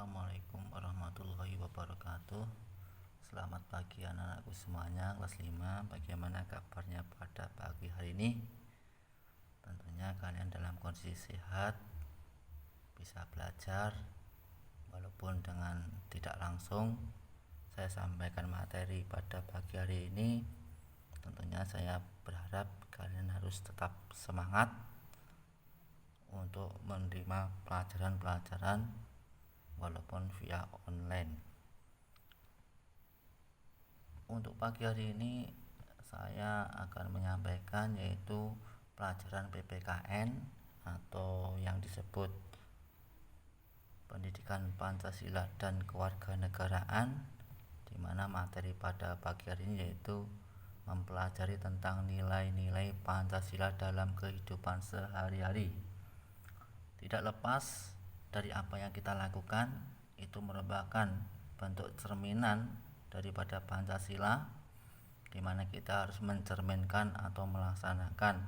Assalamualaikum warahmatullahi wabarakatuh. Selamat pagi anak-anakku semuanya kelas 5. Bagaimana kabarnya pada pagi hari ini? Tentunya kalian dalam kondisi sehat, bisa belajar walaupun dengan tidak langsung. Saya sampaikan materi pada pagi hari ini. Tentunya saya berharap kalian harus tetap semangat untuk menerima pelajaran-pelajaran walaupun via online. Untuk pagi hari ini saya akan menyampaikan yaitu pelajaran PPKN atau yang disebut Pendidikan Pancasila dan Kewarganegaraan, di mana materi pada pagi hari ini yaitu mempelajari tentang nilai-nilai Pancasila dalam kehidupan sehari-hari. Tidak lepas dari apa yang kita lakukan, itu merupakan bentuk cerminan daripada Pancasila, di mana kita harus mencerminkan atau melaksanakan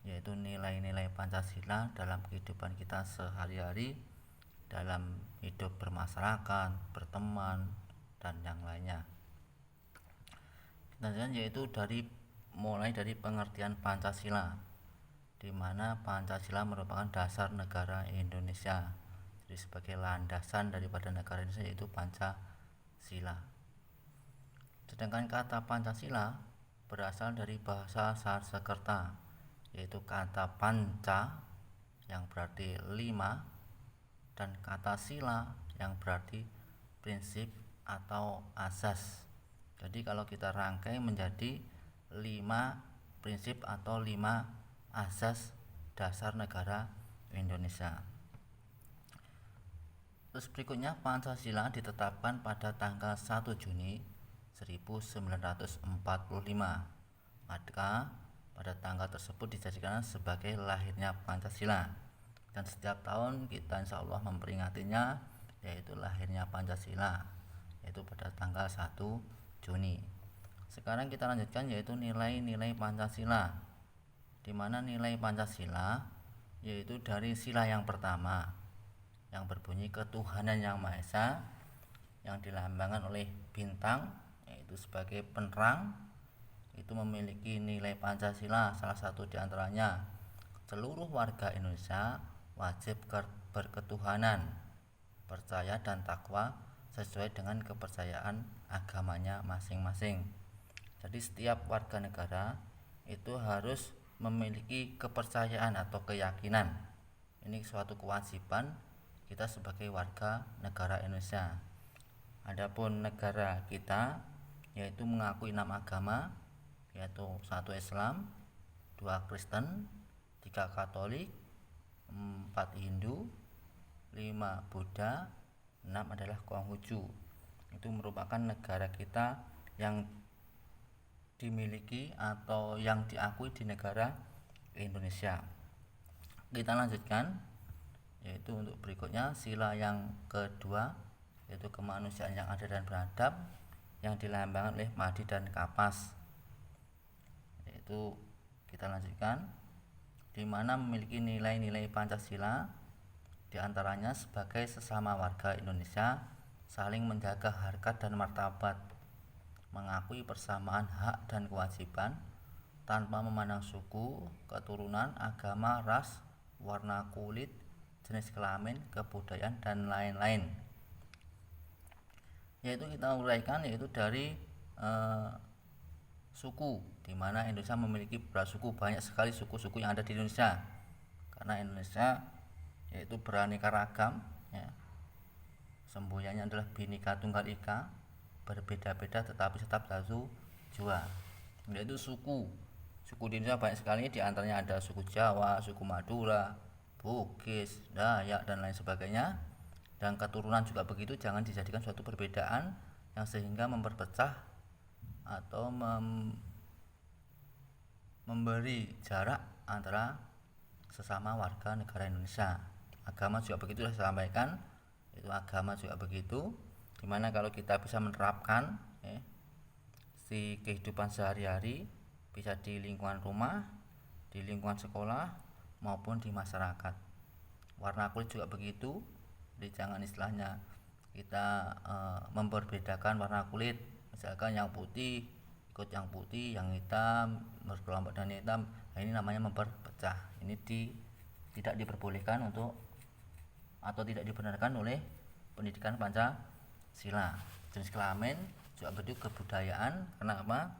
yaitu nilai-nilai Pancasila dalam kehidupan kita sehari-hari, dalam hidup bermasyarakat, berteman, dan yang lainnya. Dan yaitu mulai dari pengertian Pancasila, di mana Pancasila merupakan dasar negara Indonesia. Jadi sebagai landasan daripada negara Indonesia yaitu Pancasila. Sedangkan kata Pancasila berasal dari bahasa Sanskerta, yaitu kata panca yang berarti 5 dan kata sila yang berarti prinsip atau asas. Jadi kalau kita rangkai menjadi 5 prinsip atau 5 asas dasar negara Indonesia. Terus berikutnya, Pancasila ditetapkan pada tanggal 1 Juni 1945. Maka pada tanggal tersebut dijadikan sebagai lahirnya Pancasila. Dan setiap tahun kita insya Allah memperingatinya, yaitu lahirnya Pancasila, yaitu pada tanggal 1 Juni. Sekarang kita lanjutkan yaitu nilai-nilai Pancasila, di mana nilai Pancasila yaitu dari sila yang pertama yang berbunyi ketuhanan yang Maha Esa, yang dilambangkan oleh bintang yaitu sebagai penerang. Itu memiliki nilai Pancasila, salah satu diantaranya seluruh warga Indonesia wajib berketuhanan, percaya dan takwa sesuai dengan kepercayaan agamanya masing-masing. Jadi setiap warga negara itu harus memiliki kepercayaan atau keyakinan. Ini suatu kewajiban kita sebagai warga negara Indonesia. Adapun negara kita yaitu mengakui 6 agama, yaitu 1 Islam, 2 Kristen, 3 Katolik, 4 Hindu, 5 Buddha, 6 adalah Konghucu. Itu merupakan negara kita yang dimiliki atau yang diakui di negara Indonesia. Kita lanjutkan yaitu untuk berikutnya sila yang kedua yaitu kemanusiaan yang adil dan beradab, yang dilambangkan oleh Madi dan Kapas. Yaitu kita lanjutkan, di mana memiliki nilai-nilai Pancasila, diantaranya sebagai sesama warga Indonesia saling menjaga harkat dan martabat, mengakui persamaan hak dan kewajiban tanpa memandang suku, keturunan, agama, ras, warna kulit, jenis kelamin, kebudayaan, dan lain-lain. Yaitu kita uraikan yaitu dari suku, di mana Indonesia memiliki beberapa suku, banyak sekali suku-suku yang ada di Indonesia. Karena Indonesia yaitu beraneka ragam, ya. Semboyannya adalah Bhinneka Tunggal Ika, berbeda-beda tetapi tetap satu jua. Yaitu suku di Indonesia banyak sekali, di antaranya ada suku Jawa, suku Madura, Bugis, Dayak, dan lain sebagainya. Dan keturunan juga begitu, jangan dijadikan suatu perbedaan yang sehingga memperpecah atau memberi jarak antara sesama warga negara Indonesia. Agama juga begitu, sudah saya sampaikan, itu agama juga begitu, dimana kalau kita bisa menerapkan si kehidupan sehari-hari, bisa di lingkungan rumah, di lingkungan sekolah, maupun di masyarakat. Warna kulit juga begitu, jadi jangan istilahnya kita memperbedakan warna kulit, misalkan yang putih ikut yang putih, yang hitam berkelompok dengan hitam. Nah, ini namanya memperpecah. Ini tidak diperbolehkan untuk atau tidak dibenarkan oleh pendidikan Pancasila. Jenis kelamin juga bentuk kebudayaan. Kenapa?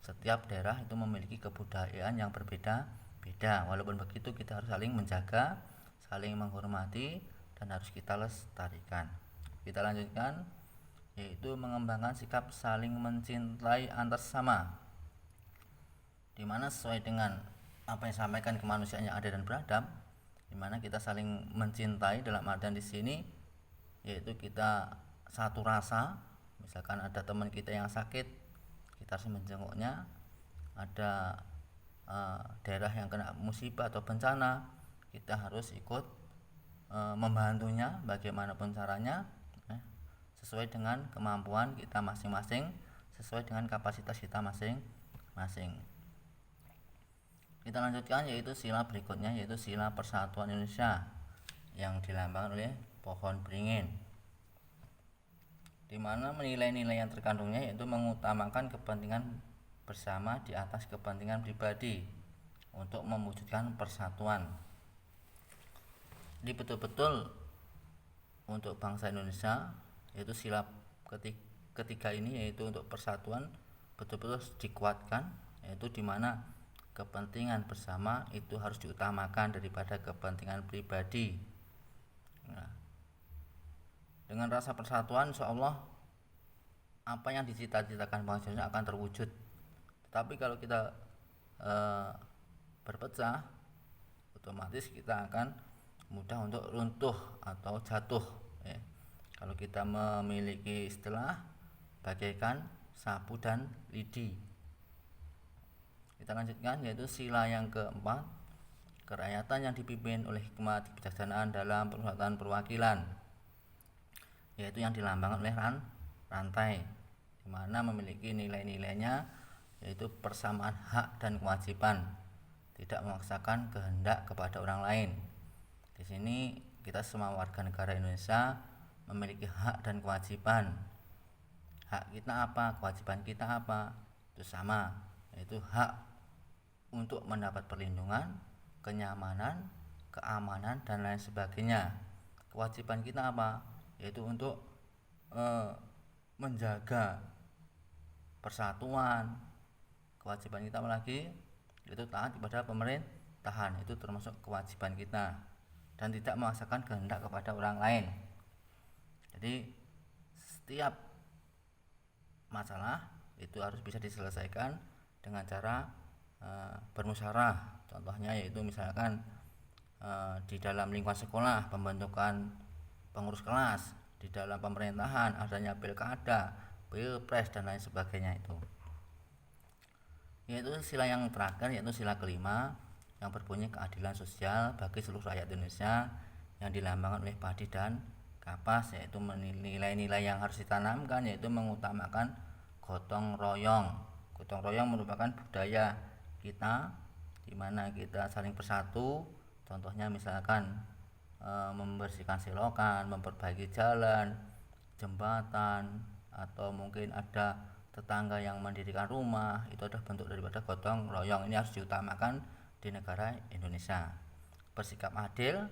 Setiap daerah itu memiliki kebudayaan yang berbeda-beda. Walaupun begitu kita harus saling menjaga, saling menghormati, dan harus kita lestarikan. Kita lanjutkan, yaitu mengembangkan sikap saling mencintai antar sesama, di mana sesuai dengan apa yang disampaikan kemanusiaan yang adil dan beradab, di mana kita saling mencintai dalam artian di sini yaitu kita satu rasa. Misalkan ada teman kita yang sakit, kita harus menjenguknya. Ada daerah yang kena musibah atau bencana, kita harus ikut membantunya bagaimanapun caranya, sesuai dengan kemampuan kita masing-masing, sesuai dengan kapasitas kita masing-masing. Kita lanjutkan, yaitu sila berikutnya, yaitu sila Persatuan Indonesia yang dilambangkan oleh pohon beringin, di mana nilai-nilai yang terkandungnya yaitu mengutamakan kepentingan bersama di atas kepentingan pribadi untuk mewujudkan persatuan. Ini betul-betul untuk bangsa Indonesia, yaitu sila ketiga ini, yaitu untuk persatuan betul-betul dikuatkan, yaitu di mana kepentingan bersama itu harus diutamakan daripada kepentingan pribadi. Nah, dengan rasa persatuan, insya Allah apa yang dicita-citakan bangsa Indonesia akan terwujud. Tetapi kalau kita berpecah, otomatis kita akan mudah untuk runtuh atau jatuh. Kalau kita memiliki istilah bagaikan sapu dan lidi. Kita lanjutkan, yaitu sila yang keempat, kerakyatan yang dipimpin oleh hikmat kebijaksanaan dalam permusyawaratan perwakilan, yaitu yang dilambangkan oleh rantai, di mana memiliki nilai-nilainya, yaitu persamaan hak dan kewajiban, tidak memaksakan kehendak kepada orang lain. Di sini kita semua warga negara Indonesia memiliki hak dan kewajiban. Hak kita apa, kewajiban kita apa, itu sama, yaitu hak untuk mendapat perlindungan, kenyamanan, keamanan, dan lain sebagainya. Kewajiban kita apa? Yaitu untuk menjaga persatuan. Kewajiban kita apa lagi? Yaitu taat kepada pemerintahan. Itu termasuk kewajiban kita, dan tidak memaksakan kehendak kepada orang lain. Jadi setiap masalah itu harus bisa diselesaikan dengan cara bermusyawarah. Contohnya yaitu misalkan di dalam lingkungan sekolah pembentukan pengurus kelas, di dalam pemerintahan adanya pilkada, pilpres, dan lain sebagainya. Itu yaitu sila yang terakhir, yaitu sila kelima, yang berbunyi keadilan sosial bagi seluruh rakyat Indonesia, yang dilambangkan oleh padi dan kapas, yaitu nilai-nilai yang harus ditanamkan, yaitu mengutamakan gotong royong. Gotong royong merupakan budaya kita, di mana kita saling bersatu. Contohnya misalkan membersihkan selokan, memperbaiki jalan, jembatan, atau mungkin ada tetangga yang mendirikan rumah, itu adalah bentuk daripada gotong royong. Ini harus diutamakan di negara Indonesia. Bersikap adil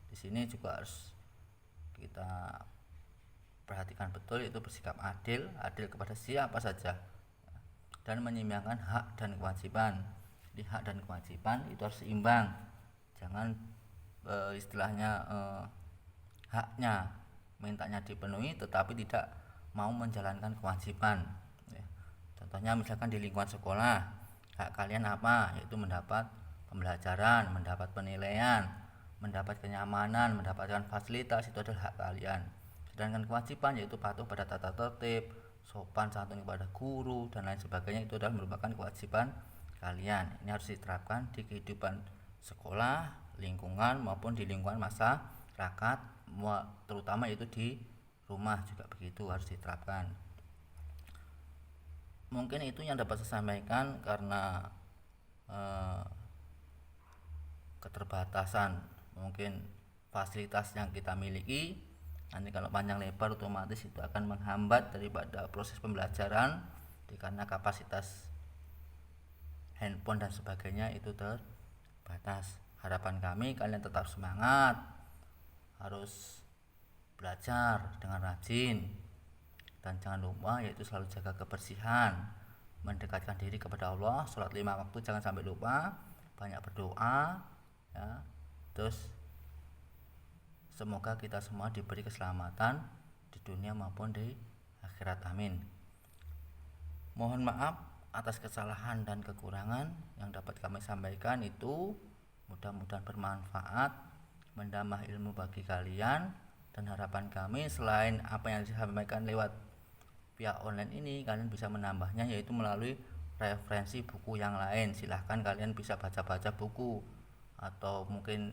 di sini juga harus kita perhatikan betul, yaitu bersikap adil kepada siapa saja, dan menyeimbangkan hak dan kewajiban. Di hak dan kewajiban itu harus seimbang, jangan istilahnya haknya mintanya dipenuhi tetapi tidak mau menjalankan kewajiban. Contohnya misalkan di lingkungan sekolah, hak kalian apa? Yaitu mendapat pembelajaran, mendapat penilaian, mendapat kenyamanan, mendapatkan fasilitas, itu adalah hak kalian. Sedangkan kewajiban yaitu patuh pada tata tertib, sopan santun kepada guru, dan lain sebagainya, itu adalah merupakan kewajiban kalian. Ini harus diterapkan di kehidupan sekolah, lingkungan, maupun di lingkungan masyarakat, terutama itu di rumah juga begitu, harus diterapkan. Mungkin itu yang dapat saya sampaikan, karena keterbatasan mungkin fasilitas yang kita miliki, Nanti kalau panjang lebar otomatis itu akan menghambat daripada proses pembelajaran, karena kapasitas handphone dan sebagainya itu terbatas. Harapan kami kalian tetap semangat, harus belajar dengan rajin, dan jangan lupa yaitu selalu jaga kebersihan, mendekatkan diri kepada Allah, sholat 5 waktu jangan sampai lupa, banyak berdoa ya. Terus semoga kita semua diberi keselamatan di dunia maupun di akhirat, amin. Mohon maaf atas kesalahan dan kekurangan yang dapat kami sampaikan itu. Mudah-mudahan bermanfaat, menambah ilmu bagi kalian, dan harapan kami selain apa yang disampaikan lewat pihak online ini, kalian bisa menambahnya yaitu melalui referensi buku yang lain. Silahkan kalian bisa baca-baca buku, atau mungkin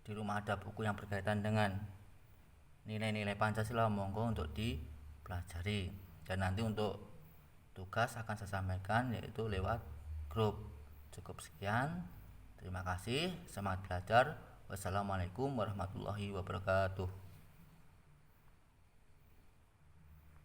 di rumah ada buku yang berkaitan dengan nilai-nilai Pancasila, monggo untuk dipelajari. Dan nanti untuk tugas akan saya sampaikan yaitu lewat grup. Cukup sekian, terima kasih, semangat belajar. Wassalamualaikum warahmatullahi wabarakatuh.